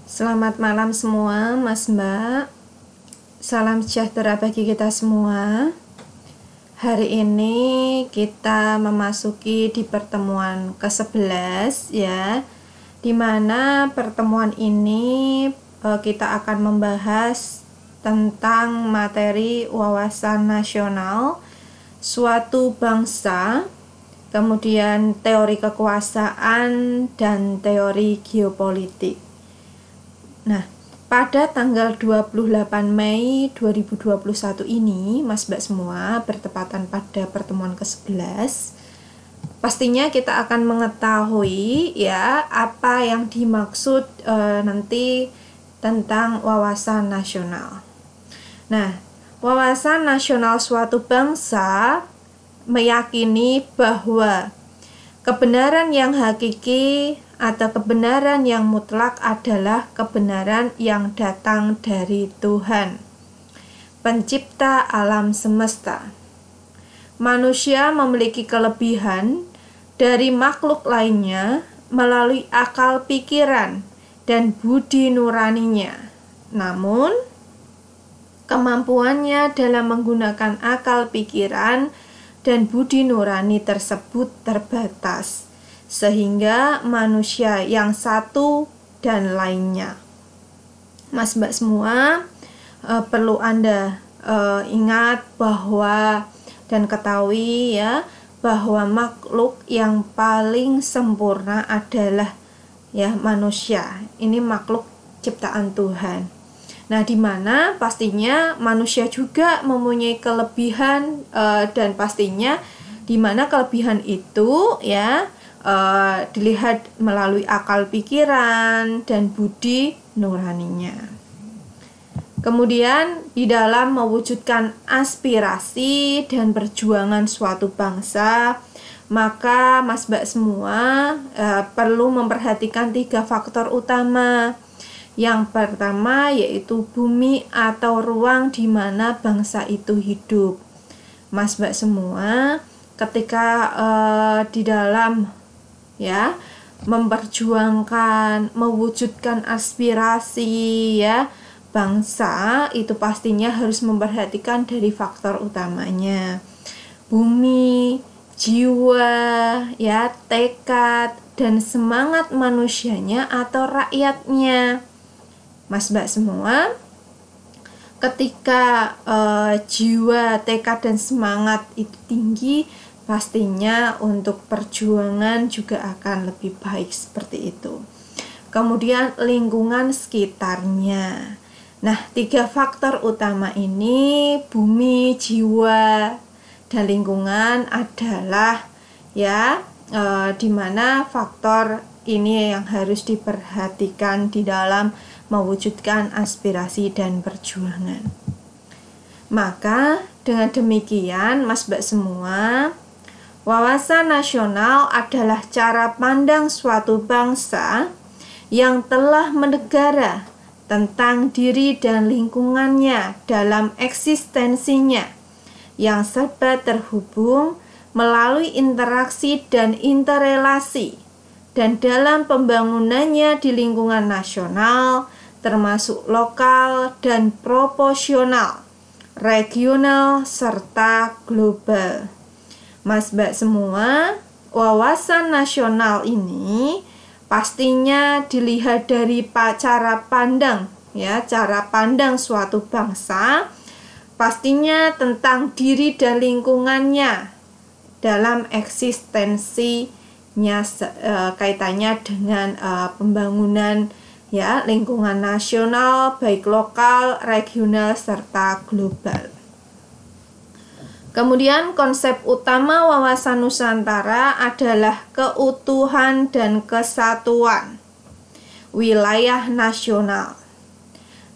Selamat malam semua, Mas Mbak. Salam sejahtera bagi kita semua. Hari ini kita memasuki di pertemuan ke-11 ya. Dimana pertemuan ini kita akan membahas tentang materi wawasan nasional suatu bangsa, kemudian teori kekuasaan dan teori geopolitik. Nah, pada tanggal 28 Mei 2021 ini, Mas Mbak semua, bertepatan pada pertemuan ke-11, pastinya kita akan mengetahui ya apa yang dimaksud nanti tentang wawasan nasional. Nah, wawasan nasional suatu bangsa meyakini bahwa kebenaran yang hakiki atau kebenaran yang mutlak adalah kebenaran yang datang dari Tuhan, pencipta alam semesta. Manusia memiliki kelebihan dari makhluk lainnya melalui akal pikiran dan budi nuraninya. Namun, kemampuannya dalam menggunakan akal pikiran dan budi nurani tersebut terbatas, sehingga manusia yang satu dan lainnya. Mas Mbak semua, perlu Anda ingat bahwa dan ketahui ya bahwa makhluk yang paling sempurna adalah ya manusia. Ini makhluk ciptaan Tuhan. Nah, di mana pastinya manusia juga mempunyai kelebihan dan pastinya di mana kelebihan itu ya dilihat melalui akal pikiran dan budi nuraninya. Kemudian di dalam mewujudkan aspirasi dan perjuangan suatu bangsa, maka Mas Mbak semua perlu memperhatikan 3 faktor utama. Yang pertama yaitu bumi atau ruang di mana bangsa itu hidup. Mas Mbak semua, ketika di dalam ya memperjuangkan, mewujudkan aspirasi ya bangsa, itu pastinya harus memperhatikan dari faktor utamanya bumi, jiwa ya, tekad dan semangat manusianya atau rakyatnya. Mas Mbak semua, ketika jiwa, tekad dan semangat itu tinggi, pastinya untuk perjuangan juga akan lebih baik seperti itu. Kemudian lingkungan sekitarnya. Nah, 3 faktor utama ini, bumi, jiwa, dan lingkungan adalah ya di mana faktor ini yang harus diperhatikan di dalam mewujudkan aspirasi dan perjuangan. Maka dengan demikian Mas Mbak semua, wawasan nasional adalah cara pandang suatu bangsa yang telah menegara tentang diri dan lingkungannya dalam eksistensinya yang serba terhubung melalui interaksi dan interrelasi, dan dalam pembangunannya di lingkungan nasional termasuk lokal dan proporsional, regional serta global. Mas Mbak semua, wawasan nasional ini pastinya dilihat dari cara pandang ya, cara pandang suatu bangsa, pastinya tentang diri dan lingkungannya dalam eksistensinya kaitannya dengan pembangunan ya lingkungan nasional baik lokal, regional serta global. Kemudian konsep utama wawasan Nusantara adalah keutuhan dan kesatuan wilayah nasional.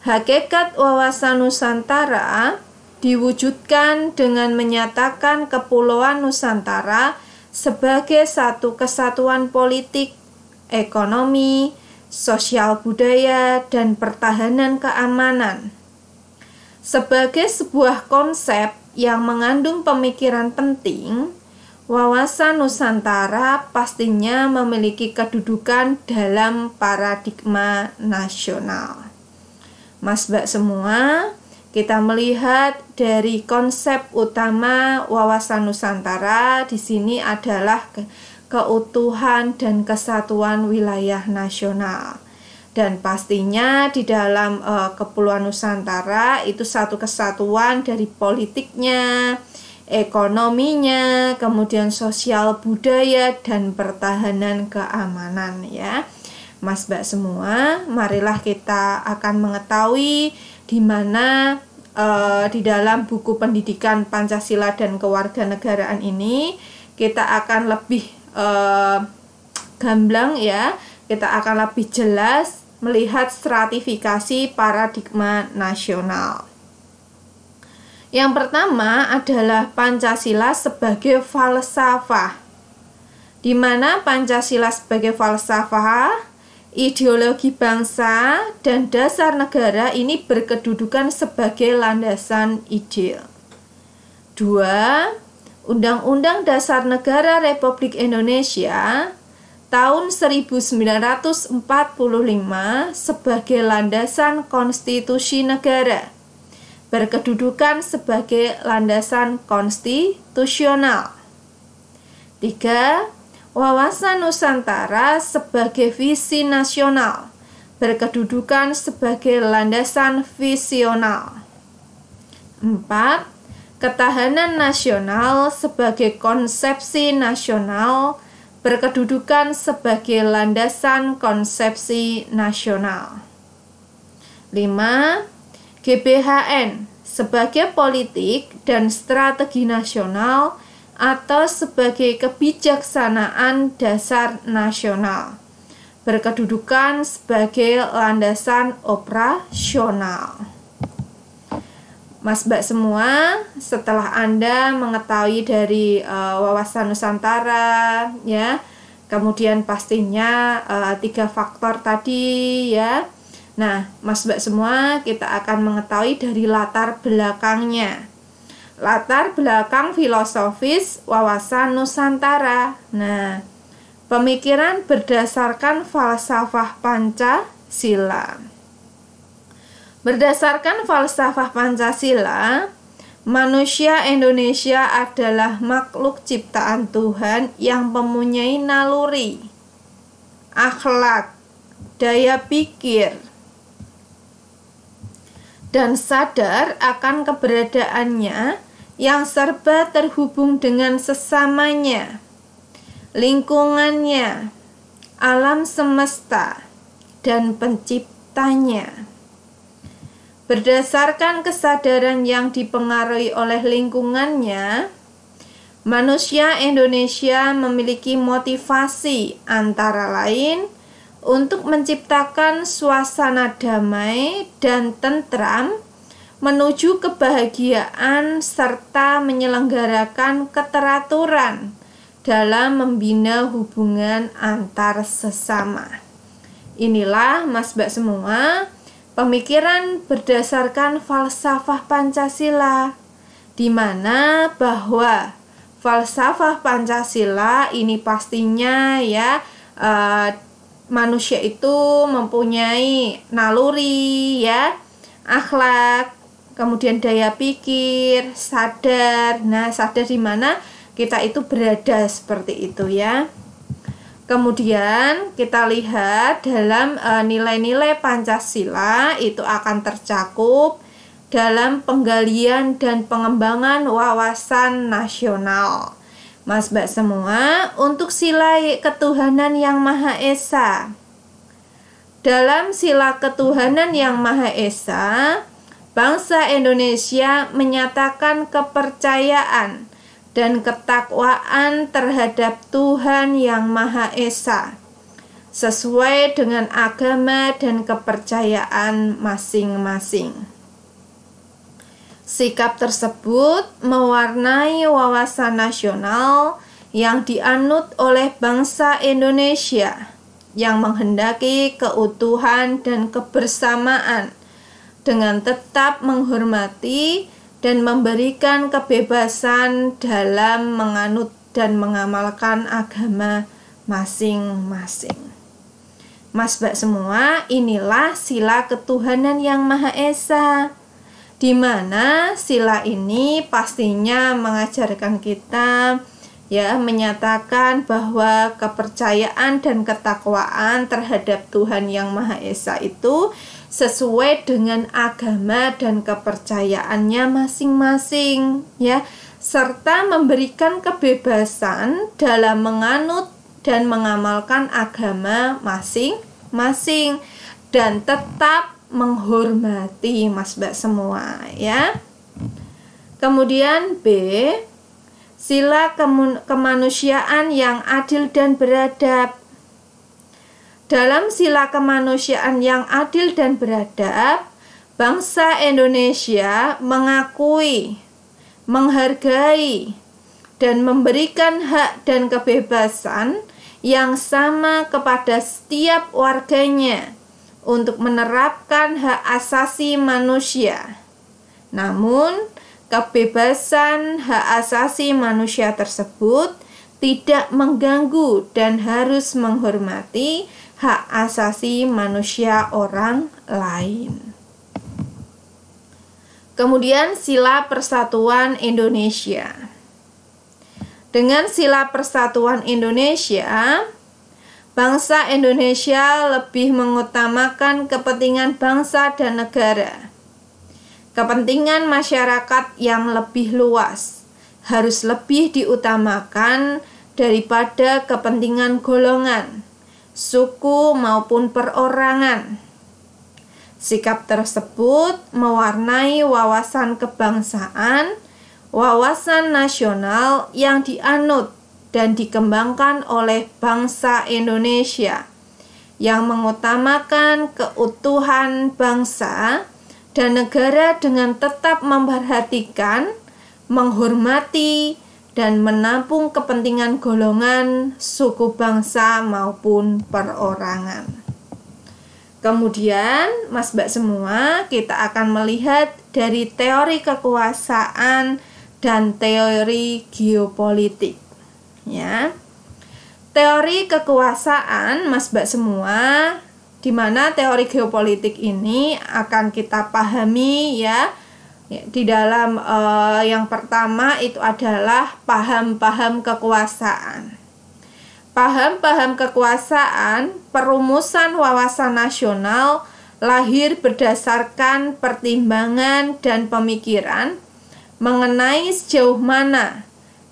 Hakikat wawasan Nusantara diwujudkan dengan menyatakan Kepulauan Nusantara sebagai satu kesatuan politik, ekonomi, sosial budaya, dan pertahanan keamanan. Sebagai sebuah konsep yang mengandung pemikiran penting, wawasan Nusantara pastinya memiliki kedudukan dalam paradigma nasional. Mas Mbak semua, kita melihat dari konsep utama wawasan Nusantara di sini adalah keutuhan dan kesatuan wilayah nasional. Dan pastinya di dalam Kepulauan Nusantara itu satu kesatuan dari politiknya, ekonominya, kemudian sosial budaya dan pertahanan keamanan ya. Mas Mbak semua, marilah kita akan mengetahui di mana di dalam buku pendidikan Pancasila dan Kewarganegaraan ini kita akan lebih gamblang ya, kita akan lebih jelas melihat stratifikasi paradigma nasional. Yang pertama adalah Pancasila sebagai falsafah, di mana Pancasila sebagai falsafah, ideologi bangsa, dan dasar negara ini berkedudukan sebagai landasan ideal. 2. Undang-Undang Dasar Negara Republik Indonesia tahun 1945 sebagai landasan konstitusi negara, berkedudukan sebagai landasan konstitusional. 3. Wawasan Nusantara sebagai visi nasional, berkedudukan sebagai landasan visional. 4. Ketahanan nasional sebagai konsepsi nasional, berkedudukan sebagai landasan konsepsi nasional. 5. GBHN sebagai politik dan strategi nasional atau sebagai kebijaksanaan dasar nasional, berkedudukan sebagai landasan operasional. Mas Mbak semua, setelah Anda mengetahui dari wawasan Nusantara ya, kemudian pastinya 3 faktor tadi ya. Nah, Mas Mbak semua, kita akan mengetahui dari latar belakangnya. Latar belakang filosofis wawasan Nusantara. Nah, pemikiran berdasarkan falsafah Pancasila. Berdasarkan falsafah Pancasila, manusia Indonesia adalah makhluk ciptaan Tuhan yang mempunyai naluri, akhlak, daya pikir, dan sadar akan keberadaannya yang serba terhubung dengan sesamanya, lingkungannya, alam semesta, dan penciptanya. Berdasarkan kesadaran yang dipengaruhi oleh lingkungannya, manusia Indonesia memiliki motivasi antara lain untuk menciptakan suasana damai dan tentram menuju kebahagiaan serta menyelenggarakan keteraturan dalam membina hubungan antar sesama. Inilah Mas Mbak semua, pemikiran berdasarkan falsafah Pancasila, di mana bahwa falsafah Pancasila ini pastinya ya manusia itu mempunyai naluri ya, akhlak, kemudian daya pikir, sadar. Nah, sadar di mana kita itu berada seperti itu ya. Kemudian kita lihat dalam nilai-nilai Pancasila itu akan tercakup dalam penggalian dan pengembangan wawasan nasional. Mas Mbak semua, untuk sila ketuhanan yang Maha Esa. Dalam sila ketuhanan yang Maha Esa, bangsa Indonesia menyatakan kepercayaan dan ketakwaan terhadap Tuhan yang Maha Esa, sesuai dengan agama dan kepercayaan masing-masing. Sikap tersebut mewarnai wawasan nasional yang dianut oleh bangsa Indonesia yang menghendaki keutuhan dan kebersamaan dengan tetap menghormati dan memberikan kebebasan dalam menganut dan mengamalkan agama masing-masing. Mas-Mbak semua, inilah sila ketuhanan yang Maha Esa, di mana sila ini pastinya mengajarkan kita menyatakan bahwa kepercayaan dan ketakwaan terhadap Tuhan yang Maha Esa itu sesuai dengan agama dan kepercayaannya masing-masing, serta memberikan kebebasan dalam menganut dan mengamalkan agama masing-masing dan tetap menghormati Mas-Mbak semua, Kemudian B, sila kemanusiaan yang adil dan beradab. Dalam sila kemanusiaan yang adil dan beradab, bangsa Indonesia mengakui, menghargai, dan memberikan hak dan kebebasan yang sama kepada setiap warganya untuk menerapkan hak asasi manusia. Namun, kebebasan hak asasi manusia tersebut tidak mengganggu dan harus menghormati hak asasi manusia orang lain. Kemudian sila persatuan Indonesia. Dengan sila persatuan Indonesia, bangsa Indonesia lebih mengutamakan kepentingan bangsa dan negara. Kepentingan masyarakat yang lebih luas harus lebih diutamakan daripada kepentingan golongan, suku maupun perorangan. Sikap tersebut mewarnai wawasan kebangsaan, wawasan nasional yang dianut dan dikembangkan oleh bangsa Indonesia, yang mengutamakan keutuhan bangsa dan negara dengan tetap memperhatikan, menghormati, dan menampung kepentingan golongan, suku bangsa maupun perorangan. Kemudian, Mas-Mbak semua, kita akan melihat dari teori kekuasaan dan teori geopolitik. Teori kekuasaan, Mas-Mbak semua, di mana teori geopolitik ini akan kita pahami di dalam yang pertama itu adalah paham-paham kekuasaan. Paham-paham kekuasaan, perumusan wawasan nasional lahir berdasarkan pertimbangan dan pemikiran mengenai sejauh mana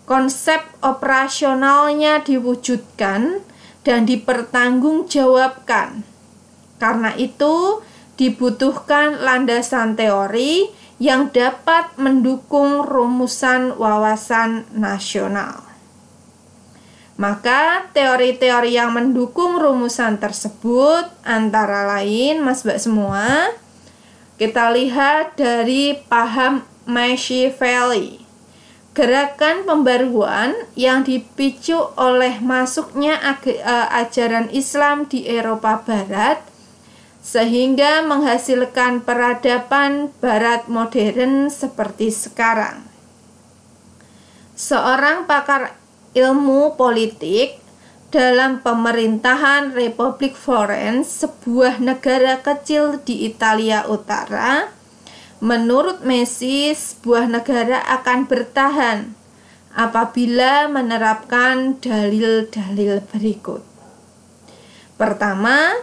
konsep operasionalnya diwujudkan dan dipertanggungjawabkan. Karena itu, dibutuhkan landasan teori yang dapat mendukung rumusan wawasan nasional. Maka, teori-teori yang mendukung rumusan tersebut antara lain, Mas-Mbak semua, kita lihat dari paham Machiavelli, gerakan pembaruan yang dipicu oleh masuknya ajaran Islam di Eropa Barat, sehingga menghasilkan peradaban Barat modern seperti sekarang. Seorang pakar ilmu politik dalam pemerintahan Republik Florence, sebuah negara kecil di Italia Utara, menurut Messi, sebuah negara akan bertahan apabila menerapkan dalil-dalil berikut. Pertama,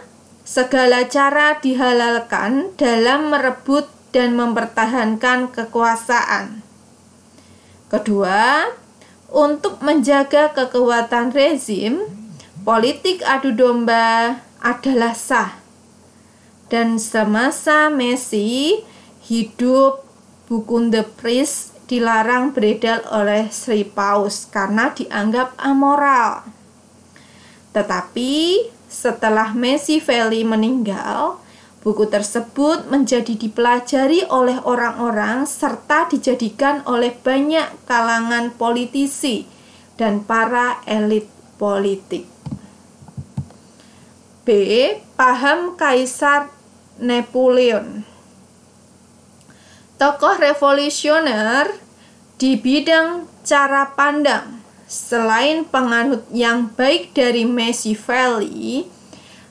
segala cara dihalalkan dalam merebut dan mempertahankan kekuasaan. Kedua, untuk menjaga kekuatan rezim, politik adu domba adalah sah. Dan semasa Messi hidup, buku The Priest dilarang beredar oleh Sri Paus karena dianggap amoral. Tetapi setelah Machiavelli meninggal, buku tersebut menjadi dipelajari oleh orang-orang serta dijadikan oleh banyak kalangan politisi dan para elit politik. B. Paham Kaisar Napoleon. Tokoh revolusioner di bidang cara pandang, Selain penganut yang baik dari Machiavelli,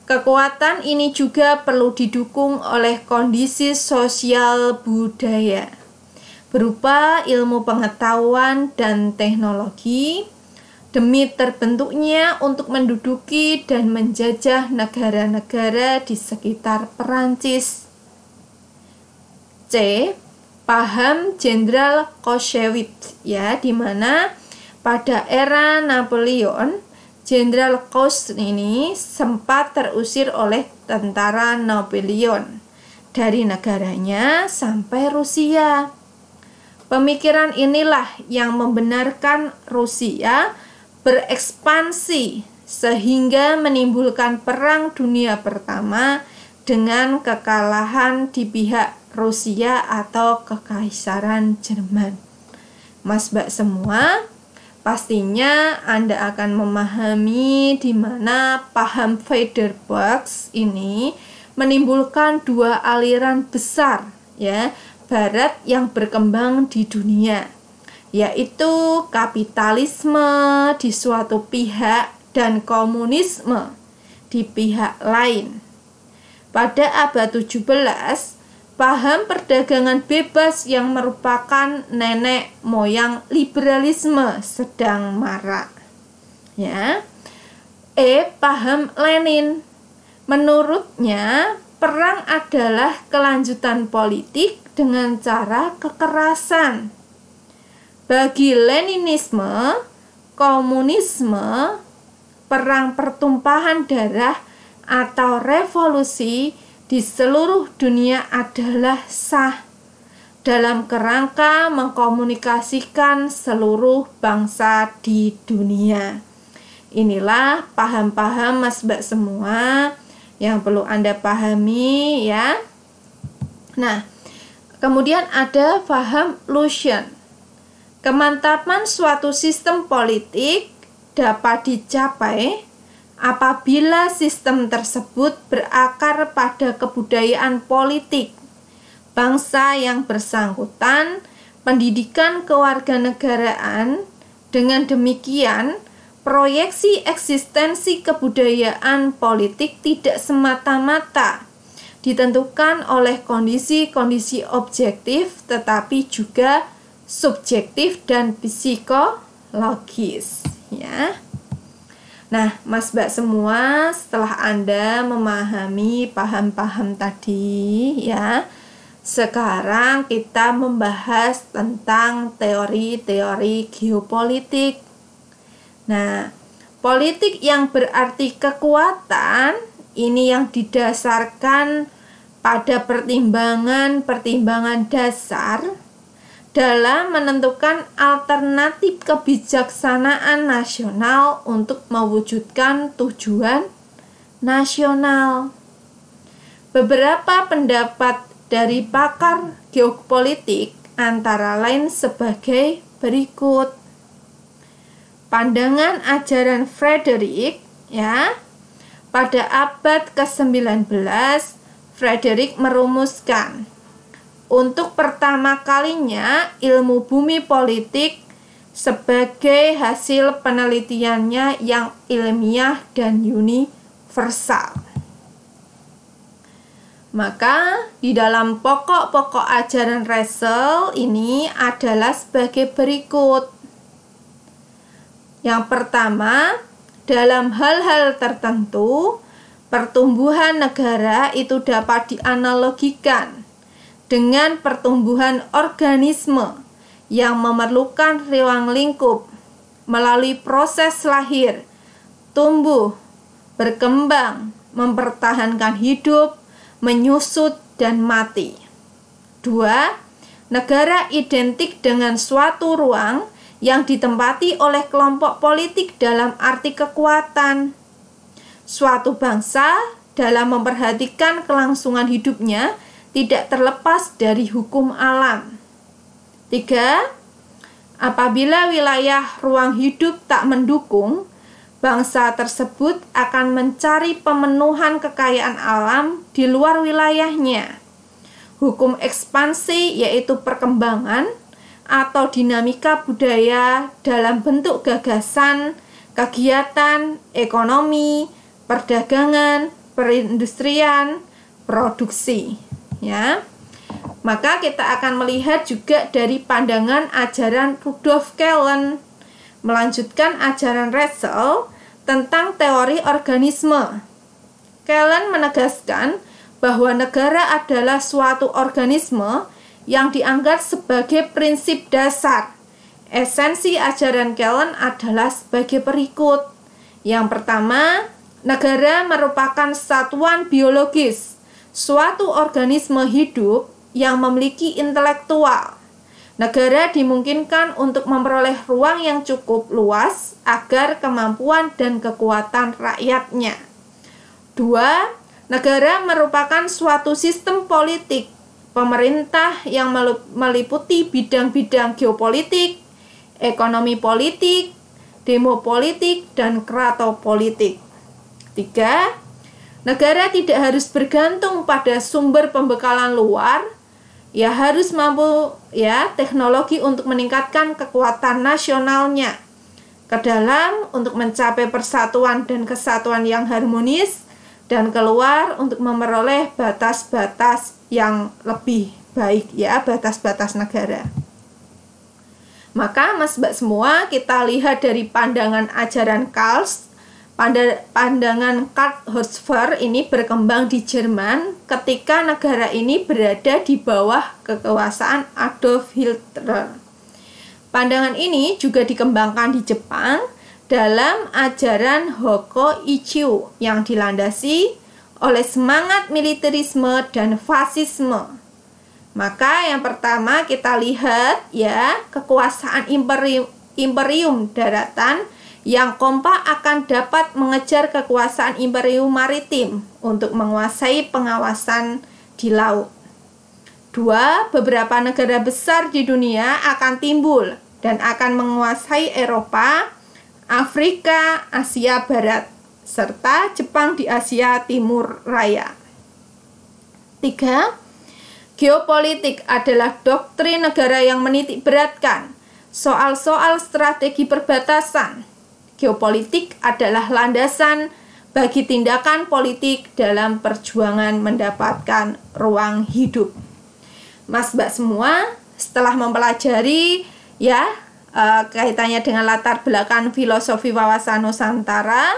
kekuatan ini juga perlu didukung oleh kondisi sosial budaya berupa ilmu pengetahuan dan teknologi demi terbentuknya untuk menduduki dan menjajah negara-negara di sekitar Perancis. C. Paham Jenderal Clausewitz, ya, di mana pada era Napoleon, Jenderal Clausewitz ini sempat terusir oleh tentara Napoleon dari negaranya sampai Rusia. Pemikiran inilah yang membenarkan Rusia berekspansi sehingga menimbulkan Perang Dunia Pertama dengan kekalahan di pihak Rusia atau Kekaisaran Jerman. Mas Mbak semua, pastinya Anda akan memahami di mana paham Feuerbach ini menimbulkan dua aliran besar, ya, Barat yang berkembang di dunia, yaitu kapitalisme di suatu pihak dan komunisme di pihak lain. Pada abad 17, paham perdagangan bebas yang merupakan nenek moyang liberalisme sedang marak. Ya. Paham Lenin. Menurutnya, perang adalah kelanjutan politik dengan cara kekerasan. Bagi Leninisme, komunisme, perang pertumpahan darah atau revolusi di seluruh dunia adalah sah dalam kerangka mengkomunikasikan seluruh bangsa di dunia. Inilah paham-paham Mas Mbak semua yang perlu Anda pahami, ya. Nah, kemudian ada paham Lucian. Kemantapan suatu sistem politik dapat dicapai apabila sistem tersebut berakar pada kebudayaan politik bangsa yang bersangkutan, pendidikan kewarganegaraan. Dengan demikian, proyeksi eksistensi kebudayaan politik tidak semata-mata ditentukan oleh kondisi-kondisi objektif, tetapi juga subjektif dan psikologis, ya. Nah, Mas Mbak semua, setelah Anda memahami paham-paham tadi, ya, sekarang kita membahas tentang teori-teori geopolitik. Nah, politik yang berarti kekuatan ini yang didasarkan pada pertimbangan-pertimbangan dasar dalam menentukan alternatif kebijaksanaan nasional untuk mewujudkan tujuan nasional. Beberapa pendapat dari pakar geopolitik antara lain sebagai berikut. Pandangan ajaran Frederick, ya. Pada abad ke-19, Frederick merumuskan untuk pertama kalinya ilmu bumi politik sebagai hasil penelitiannya yang ilmiah dan universal. Maka di dalam pokok-pokok ajaran Russell ini adalah sebagai berikut. Yang pertama, dalam hal-hal tertentu, pertumbuhan negara itu dapat dianalogikan dengan pertumbuhan organisme yang memerlukan ruang lingkup melalui proses lahir, tumbuh, berkembang, mempertahankan hidup, menyusut, dan mati. 2. Negara identik dengan suatu ruang yang ditempati oleh kelompok politik dalam arti kekuatan. Suatu bangsa dalam memperhatikan kelangsungan hidupnya tidak terlepas dari hukum alam. 3. Apabila wilayah ruang hidup tak mendukung, bangsa tersebut akan mencari pemenuhan kekayaan alam di luar wilayahnya. Hukum ekspansi, yaitu perkembangan, atau dinamika budaya dalam bentuk gagasan, kegiatan, ekonomi, perdagangan, perindustrian, produksi, ya. Maka kita akan melihat juga dari pandangan ajaran Rudolf Kellen, melanjutkan ajaran Russell tentang teori organisme. Kellen menegaskan bahwa negara adalah suatu organisme yang dianggap sebagai prinsip dasar. Esensi ajaran Kellen adalah sebagai berikut. Yang pertama, negara merupakan satuan biologis, suatu organisme hidup yang memiliki intelektual. Negara dimungkinkan untuk memperoleh ruang yang cukup luas agar kemampuan dan kekuatan rakyatnya. 2. Negara merupakan suatu sistem politik, pemerintah yang meliputi bidang-bidang geopolitik, ekonomi politik, demopolitik, dan kratopolitik. 3. Negara tidak harus bergantung pada sumber pembekalan luar, ya harus mampu teknologi untuk meningkatkan kekuatan nasionalnya ke dalam untuk mencapai persatuan dan kesatuan yang harmonis, dan keluar untuk memperoleh batas-batas yang lebih baik, ya, batas-batas negara. Maka Mas Mbak semua, kita lihat dari pandangan ajaran Karl. Pandangan Karl Hocevar ini berkembang di Jerman ketika negara ini berada di bawah kekuasaan Adolf Hitler. Pandangan ini juga dikembangkan di Jepang dalam ajaran Hokkaichi yang dilandasi oleh semangat militerisme dan fasisme. Maka yang pertama kita lihat, ya, kekuasaan imperium daratan yang kompak akan dapat mengejar kekuasaan imperium maritim untuk menguasai pengawasan di laut. 2. Beberapa negara besar di dunia akan timbul dan akan menguasai Eropa, Afrika, Asia Barat, serta Jepang di Asia Timur Raya. 3. Geopolitik adalah doktrin negara yang menitik beratkan soal-soal strategi perbatasan. Geopolitik adalah landasan bagi tindakan politik dalam perjuangan mendapatkan ruang hidup. Mas Mbak semua, setelah mempelajari kaitannya dengan latar belakang filosofi wawasan Nusantara,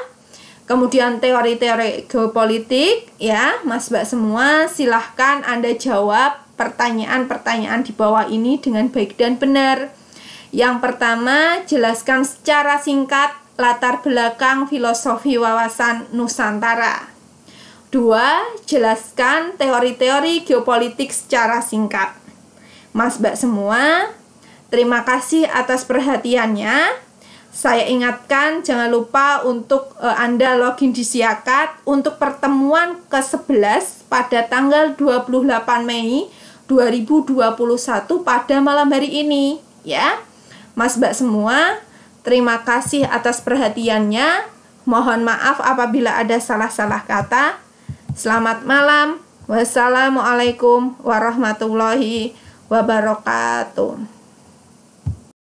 kemudian teori-teori geopolitik, ya, Mas Mbak semua, silahkan Anda jawab pertanyaan-pertanyaan di bawah ini dengan baik dan benar. Yang pertama, jelaskan secara singkat latar belakang filosofi wawasan Nusantara. 2. Jelaskan teori-teori geopolitik secara singkat. Mas Mbak semua, terima kasih atas perhatiannya. Saya ingatkan jangan lupa untuk Anda login di Siakat untuk pertemuan ke-11 pada tanggal 28 Mei 2021 pada malam hari ini, ya. Mas Mbak semua, terima kasih atas perhatiannya. Mohon maaf apabila ada salah-salah kata. Selamat malam. Wassalamualaikum warahmatullahi wabarakatuh.